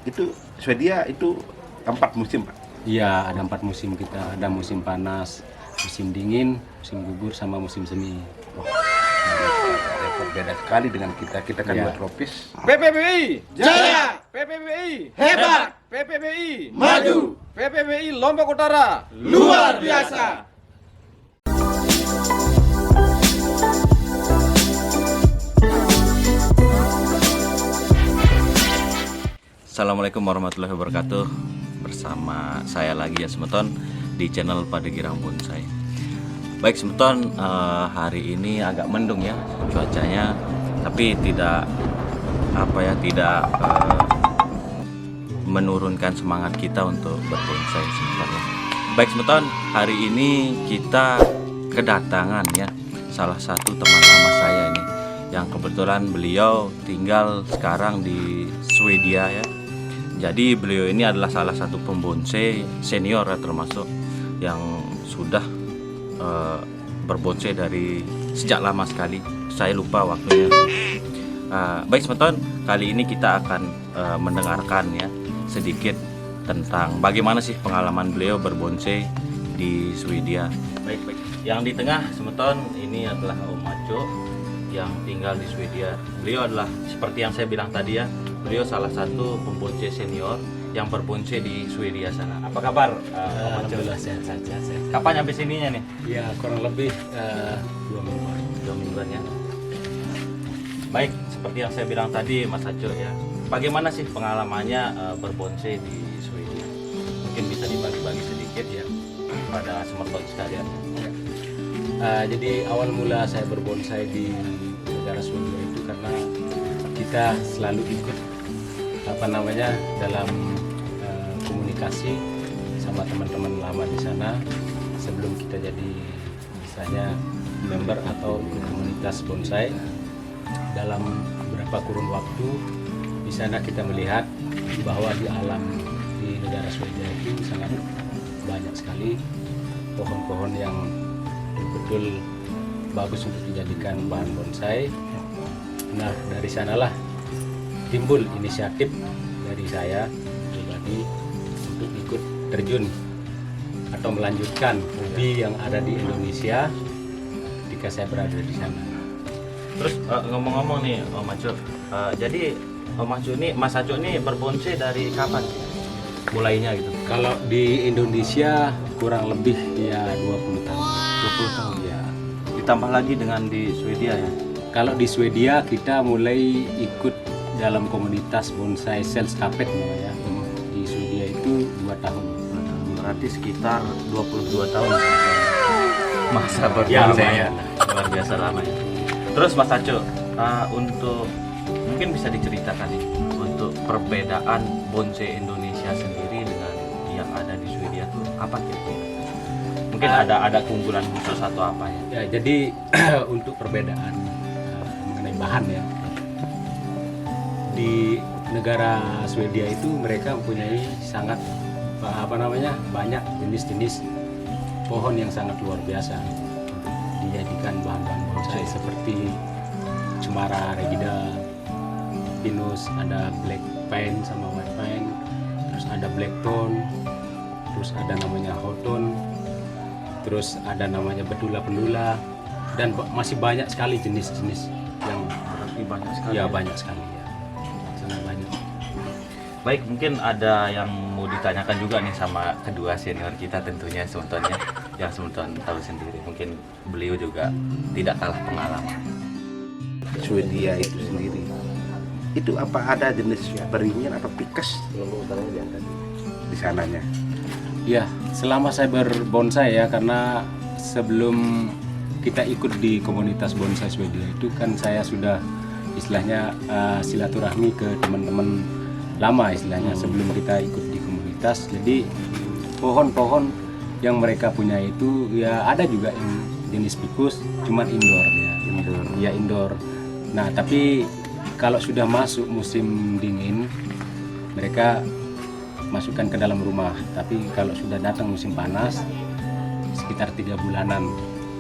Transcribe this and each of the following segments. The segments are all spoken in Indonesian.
Itu Swedia itu 4 musim, Pak? Iya, ada 4 musim kita. Ada musim panas, musim dingin, musim gugur, sama musim semi. Repot, beda sekali dengan kita. Kita kan Iya. buat tropis. PPBI Jaya! PPBI Hebat! PPBI Maju! PPBI Lombok Utara Luar biasa! Assalamualaikum warahmatullahi wabarakatuh. Bersama saya lagi ya Semeton di channel Padegirang Bonsai. Baik Semeton, hari ini agak mendung ya cuacanya, tapi tidak menurunkan semangat kita untuk berbonsai Semeton. Baik Semeton, hari ini kita kedatangan ya salah satu teman lama saya ini, yang kebetulan beliau tinggal sekarang di Swedia ya. Jadi beliau ini adalah salah satu pembonsai senior ya, termasuk yang sudah berbonsai dari sejak lama sekali. Saya lupa waktunya. Baik Semeton, kali ini kita akan mendengarkan ya sedikit tentang bagaimana sih pengalaman beliau berbonsai di Swedia. Baik. Yang di tengah Semeton ini adalah Om Maco yang tinggal di Swedia. Beliau adalah seperti yang saya bilang tadi ya, beliau salah satu pembonsai senior yang berbonsai di Swedia sana. Apa kabar? Alhamdulillah sehat saja. Kapan nyampe sininya nih? Ya, kurang lebih 2 minggu. 2 mingguan ya. Baik, seperti yang saya bilang tadi Mas Aco ya, bagaimana sih pengalamannya berbonsai di Swedia? Mungkin bisa dibagi-bagi sedikit ya pada Semeton sekalian. Jadi awal mula saya berbonsai di negara Swedia itu karena kita selalu ikut dalam komunikasi sama teman-teman lama di sana sebelum kita jadi misalnya member atau ikut komunitas bonsai. Dalam beberapa kurun waktu di sana kita melihat bahwa di alam di negara Swedia itu sangat banyak sekali pohon-pohon yang betul bagus untuk dijadikan bahan bonsai. Nah, dari sanalah timbul inisiatif dari saya pribadi untuk ikut terjun atau melanjutkan hobi yang ada di Indonesia ketika saya berada di sana. Terus ngomong-ngomong nih Om Maco, jadi Om Maco ini, Mas Aco ini berbonsai dari kapan mulainya gitu? Kalau di Indonesia kurang lebih ya 20 tahun. 20 tahun Ya. Ditambah lagi dengan di Swedia ya. Kalau di Swedia kita mulai ikut dalam komunitas bonsai Sällskapet namanya. Di Swedia itu 2 tahun. Berarti sekitar 22 tahun masa Ya, berbonsai. lumayan. Luar biasa lama ya. Terus Mas Aco, untuk mungkin bisa diceritakan nih untuk perbedaan bonsai Indonesia sendiri dengan yang ada di Swedia tuh apa kira-kira? Mungkin ada keunggulan khusus atau apa ya? Ya, jadi untuk perbedaan mengenai bahan ya, di negara Swedia itu mereka mempunyai sangat banyak jenis-jenis pohon yang sangat luar biasa untuk dijadikan bahan-bahan bonsai seperti cemara rigida, pinus, ada black pine sama white pine, terus ada blackthorn, terus ada namanya hawthorn, terus ada namanya bedula-pendula, dan masih banyak sekali jenis-jenis yang Berarti banyak sekali. ya banyak sekali ya, sangat banyak. Baik, mungkin ada yang mau ditanyakan juga nih sama kedua senior kita tentunya Semetonnya, yang Semeton tahu sendiri. Mungkin beliau juga tidak kalah pengalaman. Swedia itu sendiri. Itu apa ada jenis beringin atau pikes di sananya? Ya, selama saya berbonsai ya, karena sebelum kita ikut di komunitas bonsai Swedia itu kan saya sudah istilahnya silaturahmi ke teman-teman lama istilahnya sebelum kita ikut di komunitas. Jadi pohon-pohon yang mereka punya itu ya ada juga yang jenis ficus, cuman indoor ya. Indoor. Nah, tapi kalau sudah masuk musim dingin mereka masukkan ke dalam rumah. Tapi kalau sudah datang musim panas sekitar 3 bulanan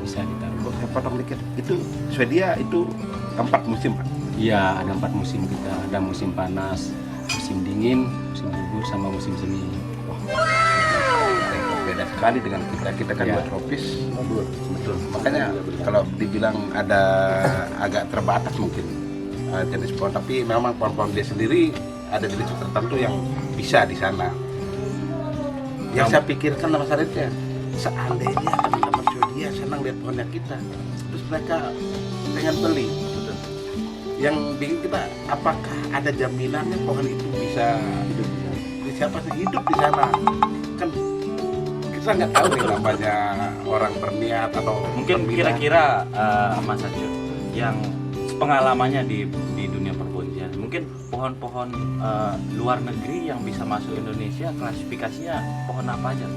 bisa ditaruh. Saya potong dikit. Itu Swedia itu 4 musim, Pak? Iya, ada 4 musim kita. Ada musim panas, musim dingin, musim sama musim semi. Beda sekali dengan kita kan Ya. buat tropis. Betul. Makanya kalau dibilang ada agak terbatas mungkin jenis pohon, tapi memang pohon-pohon dia sendiri ada jenis tertentu yang bisa di sana. Yang saya pikirkan sama Saritnya, seandainya teman-teman Swedia senang lihat pohonnya kita, terus mereka pengen beli. Yang bikin kita, apakah ada jaminannya pohon itu bisa hidup hidup di sana? Kan kita nggak tahu nih namanya orang berniat atau Mungkin pembina. kira-kira Mas Acu yang pengalamannya di dunia perboncean, mungkin pohon-pohon luar negeri yang bisa masuk Indonesia klasifikasinya pohon apa aja?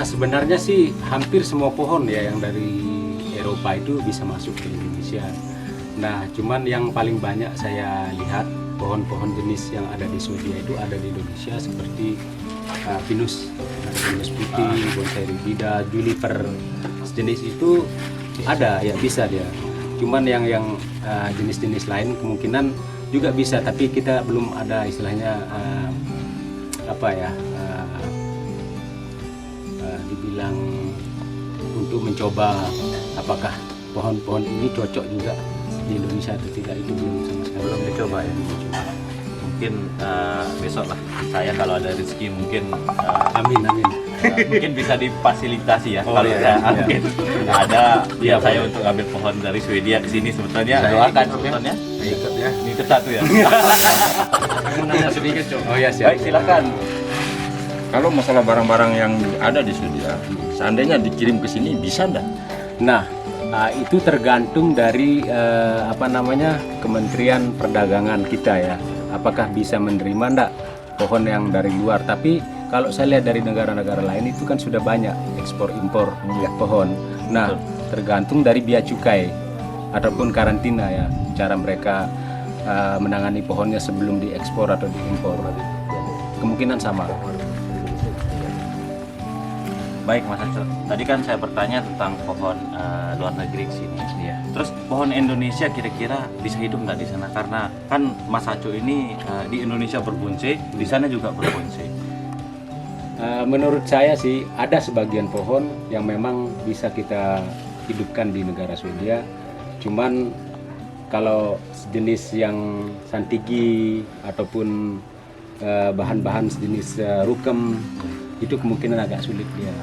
Sebenarnya sih hampir semua pohon ya yang dari Eropa itu bisa masuk ke Indonesia. Nah, cuman yang paling banyak saya lihat pohon-pohon jenis yang ada di Swedia itu ada di Indonesia seperti pinus, pinus putih, bonsai ribida, juniper, sejenis itu ada ya, bisa dia. Cuman yang jenis-jenis lain kemungkinan juga bisa, tapi kita belum ada istilahnya dibilang untuk mencoba apakah pohon-pohon ini cocok juga di Indonesia atau tidak, itu belum sama sekali. Belum dicoba ya. Mungkin besok lah saya kalau ada rezeki mungkin Amin. mungkin bisa difasilitasi ya. Oh, Kalau iya, saya iya. mungkin ada Iya, saya boleh. untuk ambil pohon dari Swedia ke sini sebetulnya, Saya doakan ikut, ya. sebetulnya. Ikut ya. Ini satu ya. Nanya sedikit, Cok. Oh ya, siap. Baik, silakan. Kalau masalah barang-barang yang ada di Swedia, seandainya dikirim ke sini bisa enggak? Nah, itu tergantung dari Kementerian Perdagangan kita ya. Apakah bisa menerima enggak pohon yang dari luar? Tapi kalau saya lihat dari negara-negara lain itu kan sudah banyak ekspor impor pohon. Nah, tergantung dari bea cukai ataupun karantina ya, cara mereka menangani pohonnya sebelum diekspor atau diimpor. Kemungkinan sama. Baik Mas Acu, tadi kan saya bertanya tentang pohon luar negeri ke sini. Iya. Terus pohon Indonesia kira-kira bisa hidup nggak di sana? Karena kan Mas Acu ini di Indonesia berbonsai, di sana juga berbonsai. Menurut saya sih ada sebagian pohon yang memang bisa kita hidupkan di negara Swedia. Cuman kalau jenis yang santigi ataupun bahan-bahan sejenis rukem itu kemungkinan agak sulit dia.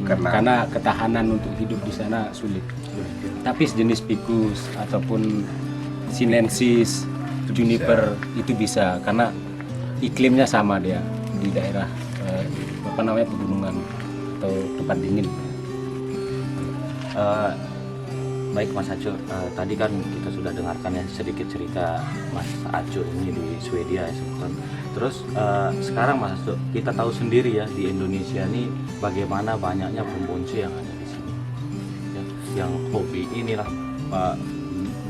Karena ketahanan untuk hidup di sana sulit. Tapi sejenis ficus ataupun sinensis, juniper itu bisa karena iklimnya sama dia di daerah pegunungan atau tempat dingin. Baik Mas Acu, tadi kan kita sudah dengarkan ya sedikit cerita Mas Acu ini di Swedia ya sebetulnya. Terus sekarang Mas Acu, kita tahu sendiri ya di Indonesia ini bagaimana banyaknya pembonsai yang ada di sini. Ya, yang hobi inilah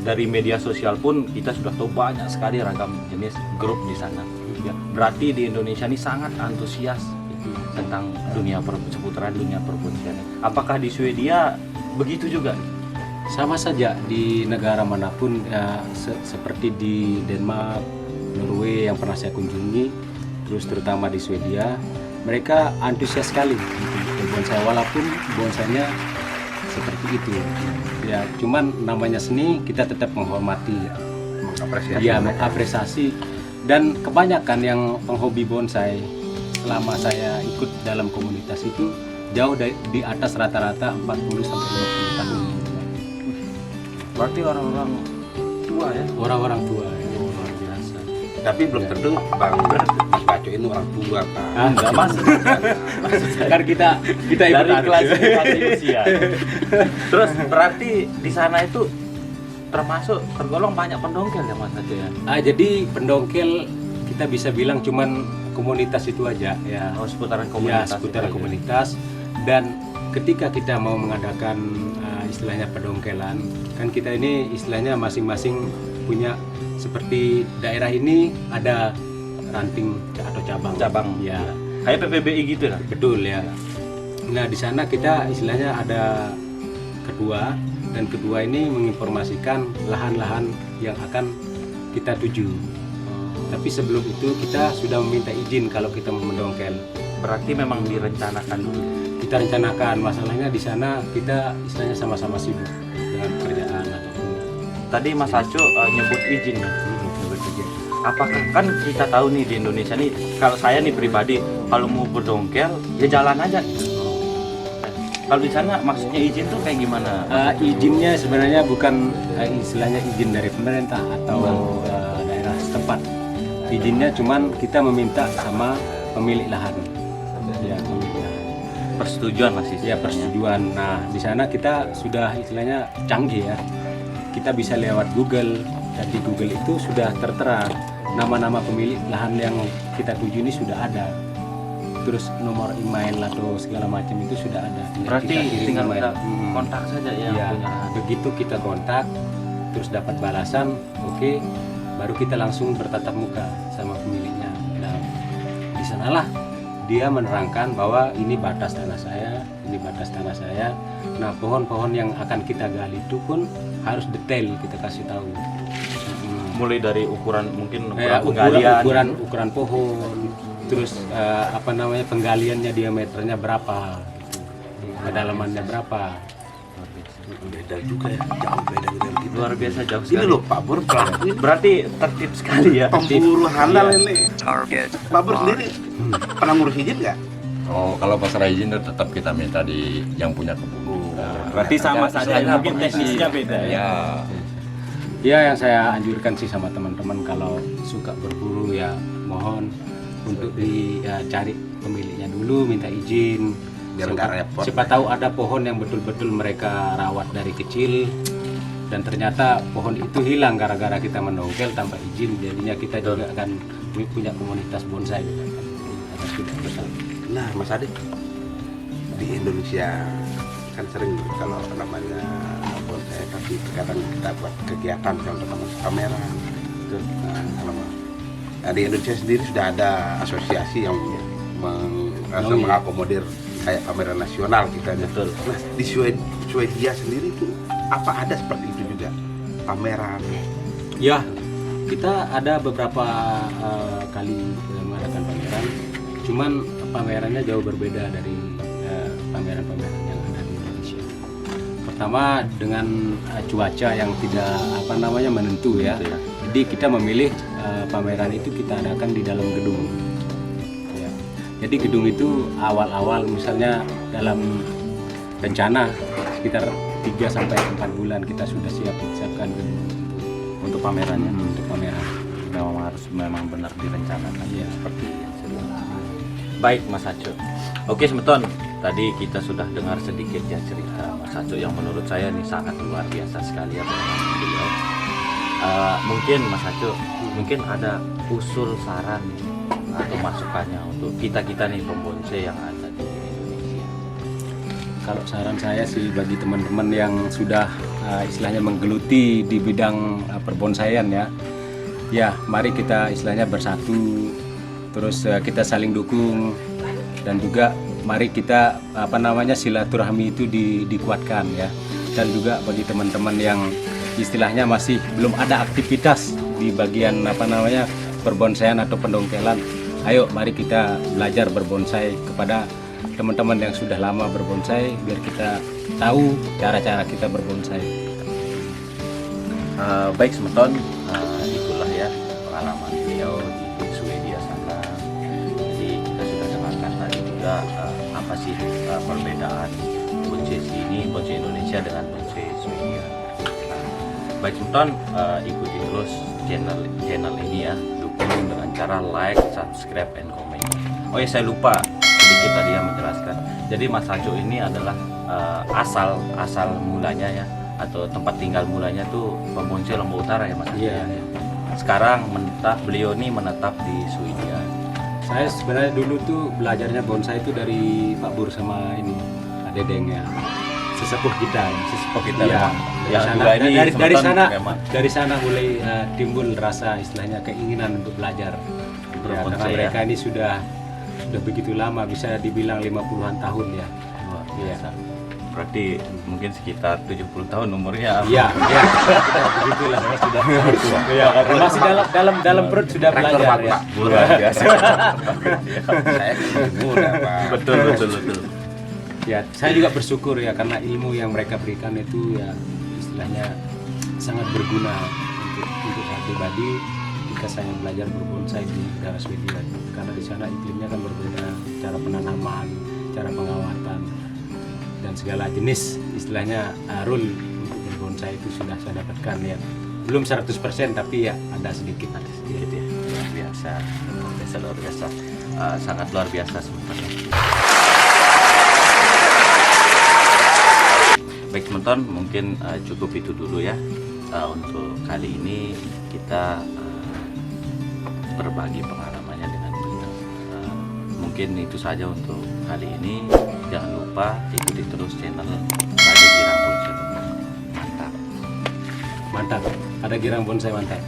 dari media sosial pun kita sudah tahu banyak sekali ragam jenis grup di sana. Ya, berarti di Indonesia ini sangat antusias tentang seputaran dunia perbonsaian. Apakah di Swedia begitu juga? Sama saja di negara manapun seperti di Denmark, Norway yang pernah saya kunjungi, terus terutama di Swedia, mereka antusias sekali untuk berbonsai walaupun bonsainya seperti itu. Ya, cuman namanya seni kita tetap menghormati, Mengapresiasi. ya mengapresiasi. Dan kebanyakan yang penghobi bonsai selama saya ikut dalam komunitas itu jauh di atas rata-rata 40 sampai 50 tahun. Berarti orang-orang tua ya? Orang-orang tua ya. Luar biasa. Tapi belum tentu Bang Mas Baco ini orang tua, Pak. Enggak mas. Kan kita ikut Dari arus. klasifikasi usia. Terus berarti di sana itu tergolong banyak pendongkel ya Mas Acu ya? Jadi pendongkel kita bisa bilang cuman komunitas itu aja ya. Oh, seputaran Ya, komunitas. seputaran itu aja. komunitas. Dan ketika kita mau mengadakan istilahnya pendongkelan, kan kita ini istilahnya masing-masing punya, seperti daerah ini ada ranting atau cabang. Ya. Kayak PPBI gitu lah. Betul ya. Nah di sana kita istilahnya ada ketua, dan ketua ini menginformasikan lahan-lahan yang akan kita tuju. Tapi sebelum itu kita sudah meminta izin kalau kita mau mendongkel. Berarti memang direncanakan dulu. Kita rencanakan, masalahnya di sana kita istilahnya sama-sama sibuk dengan pekerjaan ataupun Tadi Mas Aco nyebut izin ya. nyebut izin. Apakah kan kita tahu nih di Indonesia nih, kalau saya nih pribadi kalau mau berdongkel ya jalan aja. Kalau di sana maksudnya izin tuh kayak gimana? Izinnya sebenarnya bukan istilahnya izin dari pemerintah atau daerah setempat. Izinnya cuman kita meminta sama pemilik lahan. Ya, pemilik lahan. Persetujuan lah sih. Ya, persetujuan. Nah, di sana kita sudah istilahnya canggih ya. Kita bisa lewat Google, dan di Google itu sudah tertera nama-nama pemilik lahan yang kita tuju ini sudah ada. Terus nomor email atau segala macam itu sudah ada. Berarti Kita kirim tinggal email. kita kontak saja ya. Ya, Punya. begitu kita kontak, terus dapat balasan, oke, baru kita langsung bertatap muka sama pemiliknya. Nah, di sanalah dia menerangkan bahwa ini batas tanah saya, ini batas tanah saya. Nah, pohon-pohon yang akan kita gali itu pun harus detail kita kasih tahu. Mulai dari ukuran mungkin Ya, penggalian. ukuran pohon, terus penggaliannya diameternya berapa, gitu. Kedalamannya berapa. Beda juga ya, jauh beda dengan kita. Luar biasa jauh Ini sekali. loh Pak Bur, pelaku ini Berarti tertib sekali ya. pemburu handal ini. Pak Bur sendiri pernah ngurus izin nggak? Oh, kalau masalah izin itu tetap kita minta di yang punya kebun. Berarti sama saja, Istilahnya mungkin permisi. teknisnya beda ya. Ya. Ya, yang saya anjurkan sih sama teman-teman kalau suka berburu ya mohon untuk dicari pemiliknya dulu, minta izin. Biar nggak repot. Siapa tahu ada pohon yang betul-betul mereka rawat dari kecil dan ternyata pohon itu hilang gara-gara kita mendongkel tanpa izin. Jadinya kita juga akan punya komunitas bonsai. Ada sudah bersama. Nah, Mas Adik, di Indonesia kan sering kalau namanya bonsai, tapi kadang kita buat kegiatan misalnya teman pameran. Nah, di Indonesia sendiri sudah ada asosiasi yang mengakomodir kayak pameran nasional kita. Betul. Nah, di Swedia sendiri itu apa ada seperti itu juga pameran? Ya, kita ada beberapa kali mengadakan pameran. Cuman pamerannya jauh berbeda dari pameran-pameran yang ada di Indonesia. Pertama dengan cuaca yang tidak menentu ya. Betul ya. Jadi kita memilih pameran itu kita adakan di dalam gedung. Ya. Jadi gedung itu awal-awal misalnya dalam rencana sekitar 3 sampai 4 bulan kita sudah siapkan gedung Untuk pamerannya. untuk pameran. Memang benar direncanakan Iya. seperti yang sudah. Baik Mas Aco. Oke Semeton, tadi kita sudah dengar sedikit ya cerita Mas Aco yang menurut saya ini sangat luar biasa sekali ya pengalaman beliau. Mungkin Mas Aco, mungkin ada usul saran atau masukannya untuk kita nih pembonsai yang ada di Indonesia. Kalau saran saya sih bagi teman-teman yang sudah istilahnya menggeluti di bidang perbonsaian ya mari kita istilahnya bersatu, terus kita saling dukung dan juga mari kita silaturahmi itu dikuatkan ya. Dan juga bagi teman-teman yang istilahnya masih belum ada aktivitas di bagian perbonsaian atau pendongkelan, ayo mari kita belajar berbonsai kepada teman-teman yang sudah lama berbonsai biar kita tahu cara-cara kita berbonsai. Baik Semeton, itulah ya pengalaman beliau di Swedia sana. Jadi kita sudah dengarkan tadi juga apa sih perbedaan bonsai sini, bonsai Indonesia dengan bonsai Swedia. Baik Semeton, ikuti terus channel ini ya, dukung dengan cara like, subscribe, and comment. Oh ya, saya lupa sedikit tadi yang menjelaskan. Jadi Mas Aco ini adalah asal mulanya ya, atau tempat tinggal mulanya tuh pembonsai Lombok Utara ya Mas Aco. Iya. Sekarang beliau ini menetap di Swedia. Saya sebenarnya dulu tuh belajarnya bonsai itu dari Pak Bur sama ini Pak Dedeng ya, sesepuh kita. Memang. Dari Ya, sana, juga ini dari Semeton sana, memang. dari sana mulai timbul rasa istilahnya keinginan untuk belajar. Ya, karena Berbonsai ya. mereka ini sudah begitu lama, bisa dibilang 50-an tahun ya. Luar Iya. biasa. Berarti mungkin sekitar 70 tahun umurnya. Iya, iya. Begitulah sudah tua. Iya, masih dalam perut sudah Rektor belajar Pak, ya. Pak. Luar biasa. Saya kan muda, Pak. betul. Ya, saya juga bersyukur ya karena ilmu yang mereka berikan itu ya istilahnya sangat berguna untuk saya pribadi ketika saya belajar berbonsai di negara Swedia. Karena di sana iklimnya kan berbeda, cara penanaman, cara pengawatan dan segala jenis istilahnya rule untuk berbonsai itu sudah saya dapatkan ya. Belum 100% tapi ya ada sedikit ya. Luar biasa. Sangat luar biasa sebenarnya. Baik teman-teman, mungkin cukup itu dulu ya untuk kali ini kita berbagi pengalamannya dengan beliau. Mungkin itu saja untuk kali ini. Jangan lupa ikuti terus channel Radio Girang Bonsai. Mantap. mantap. Ada girang bonsai mantap.